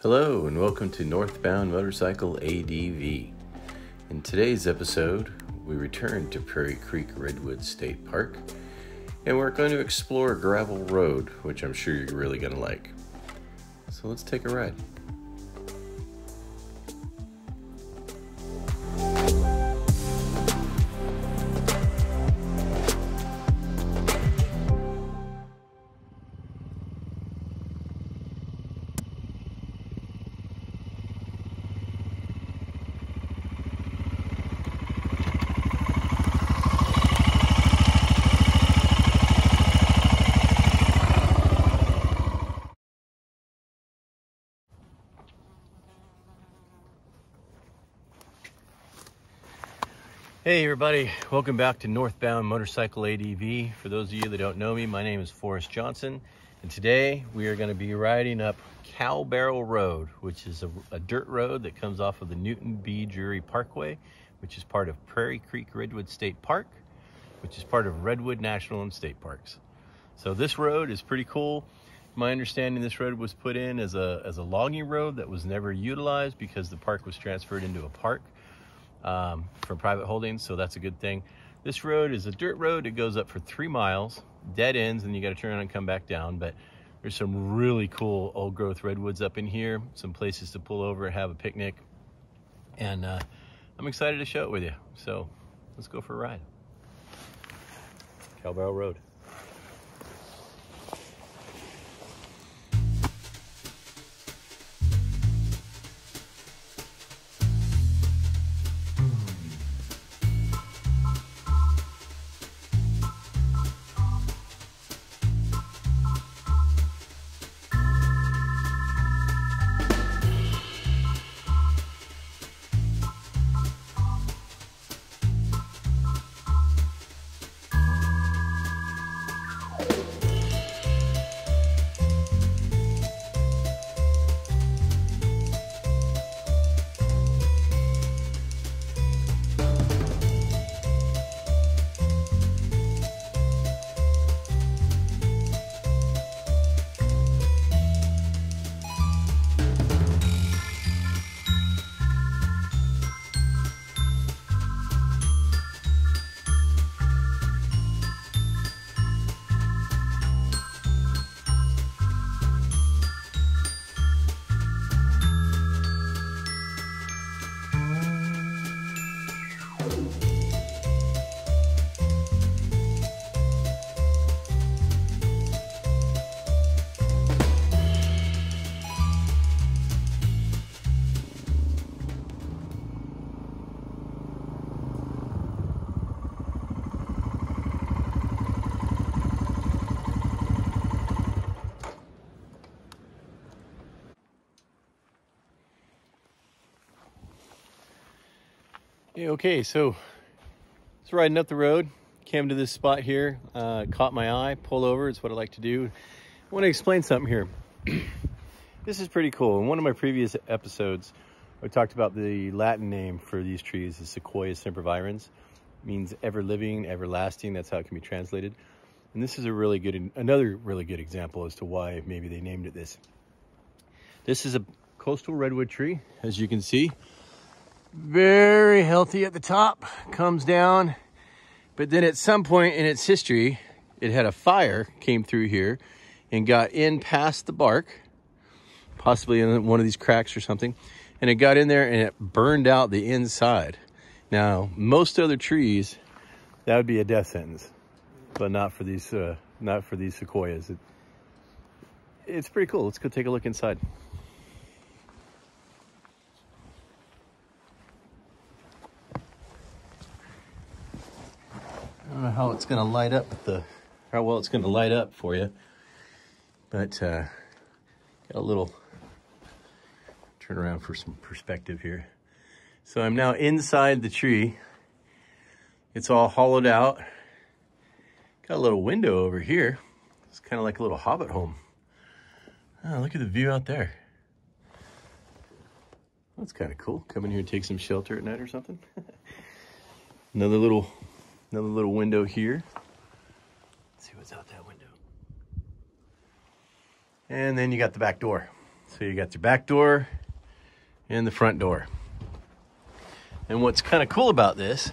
Hello and welcome to Northbound Motorcycle ADV. In today's episode, we return to Prairie Creek Redwood State Park, and we're going to explore a gravel road, which I'm sure you're really going to like. So let's take a ride. Hey everybody, welcome back to Northbound Motorcycle ADV. For those of you that don't know me, my name is Forrest Johnson, and today we are going to be riding up Cow Barrel Road, which is a dirt road that comes off of the Newton B. Drury Parkway, which is part of Prairie Creek Redwood State Park, which is part of Redwood National and State Parks. So this road is pretty cool. My understanding, this road was put in as a logging road that was never utilized because the park was transferred into a park for private holdings, so that's a good thing. This road is a dirt road. It goes up for 3 miles, dead ends, and you got to turn around and come back down. But there's some really cool old growth redwoods up in here, some places to pull over and have a picnic, and I'm excited to show it with you. So let's go for a ride. Cow Barrel Road. Okay, so it's riding up the road, came to this spot here, caught my eye, pull over. It's what I like to do. I want to explain something here. This is pretty cool. In one of my previous episodes, I talked about the Latin name for these trees is Sequoia sempervirens. It means ever living, everlasting. That's how it can be translated. And this is another really good example as to why maybe they named it this. This is a coastal redwood tree, as you can see. Very healthy at the top, comes down, but then at some point in its history, it had a fire, came through here and got in past the bark, possibly in one of these cracks or something, and it got in there and it burned out the inside. Now, most other trees, that would be a death sentence, but not for these sequoias. It's pretty cool. Let's go take a look inside. I don't know how it's going to light up how well it's going to light up for you, but got a little turn around for some perspective here. So I'm now inside the tree. It's all hollowed out. Got a little window over here. It's kind of like a little hobbit home. Oh, look at the view out there. That's kind of cool. Come in here and take some shelter at night or something. Another little window here. Let's see what's out that window. And then you got the back door. So you got your back door and the front door. And what's kind of cool about this,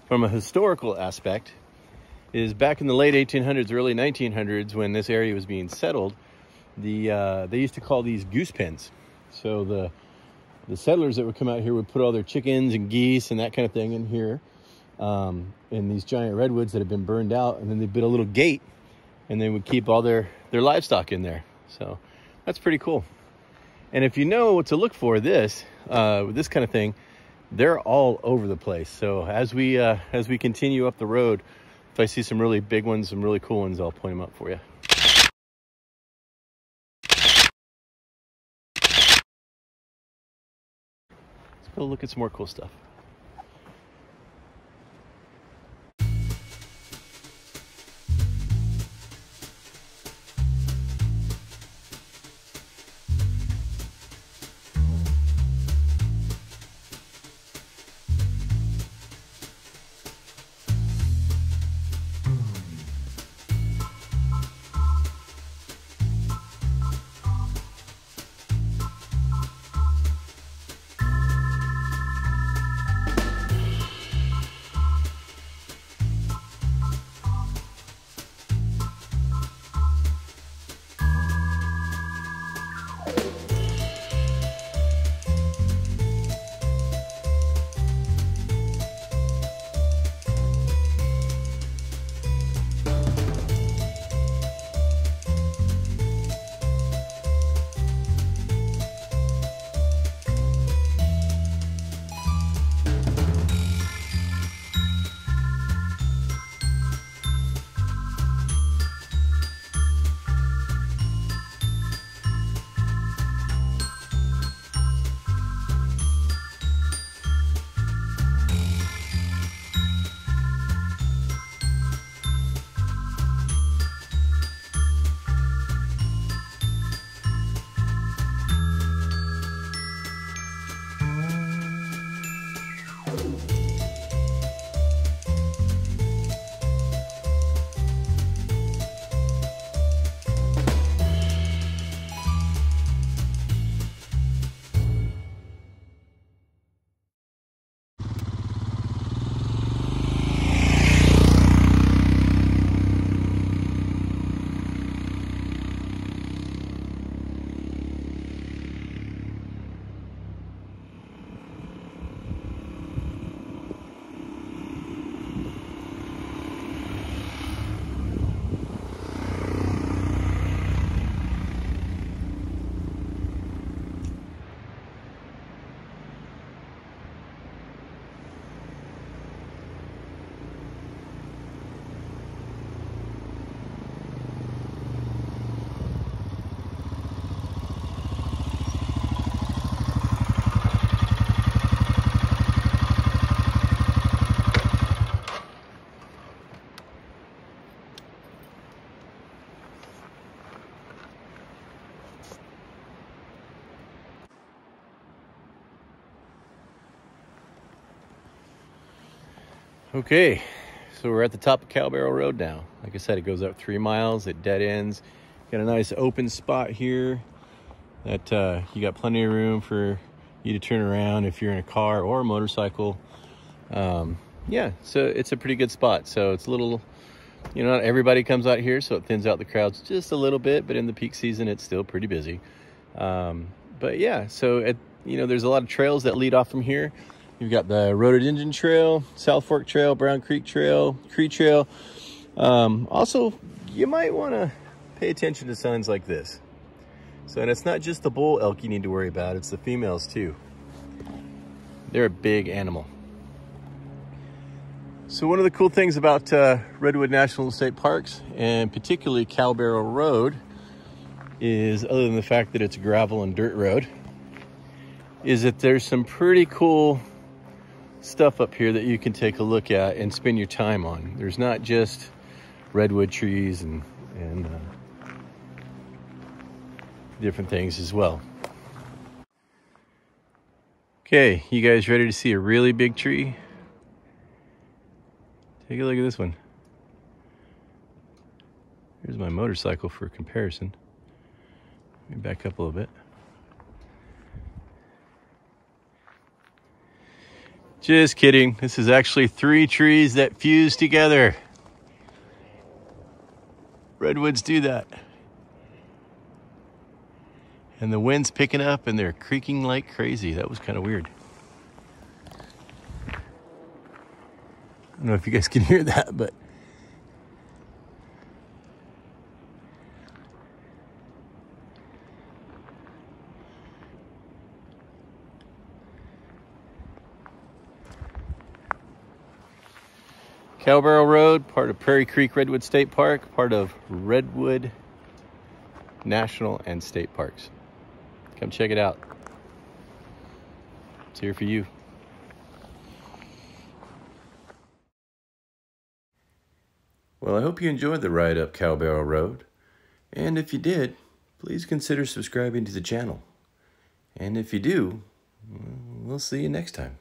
from a historical aspect, is back in the late 1800s, early 1900s, when this area was being settled, they used to call these goose pens. So the settlers that would come out here would put all their chickens and geese and that kind of thing in here, in these giant redwoods that had been burned out, and then they built a little gate, and they would keep all their livestock in there. So that's pretty cool. And if you know what to look for, this kind of thing, they're all over the place. So as we continue up the road, if I see some really big ones, some really cool ones, I'll point them out for you. Let's go look at some more cool stuff. Okay, so we're at the top of Cow Barrel Road now. Like I said, it goes up 3 miles, it dead ends. Got a nice open spot here that you got plenty of room for you to turn around if you're in a car or a motorcycle. Yeah, so it's a pretty good spot. So it's a little, not everybody comes out here, so it thins out the crowds just a little bit, but in the peak season, it's still pretty busy. But yeah, so there's a lot of trails that lead off from here. You've got the Rhododendron Trail, South Fork Trail, Brown Creek Trail, Cree Trail. Also, you might want to pay attention to signs like this. So, and it's not just the bull elk you need to worry about, it's the females too. They're a big animal. So one of the cool things about Redwood National State Parks, and particularly Cow Barrel Road, is, other than the fact that it's a gravel and dirt road, is that there's some pretty cool stuff up here that you can take a look at and spend your time on. There's not just redwood trees and different things as well. Okay, you guys ready to see a really big tree? Take a look at this one. Here's my motorcycle for comparison. Let me back up a little bit. Just kidding. This is actually 3 trees that fuse together. Redwoods do that. And the wind's picking up and they're creaking like crazy. That was kind of weird. I don't know if you guys can hear that, but Cowbarrel Road, part of Prairie Creek Redwood State Park, part of Redwood National and State Parks. Come check it out. It's here for you. Well, I hope you enjoyed the ride up Cowbarrel Road. And if you did, please consider subscribing to the channel. And if you do, we'll see you next time.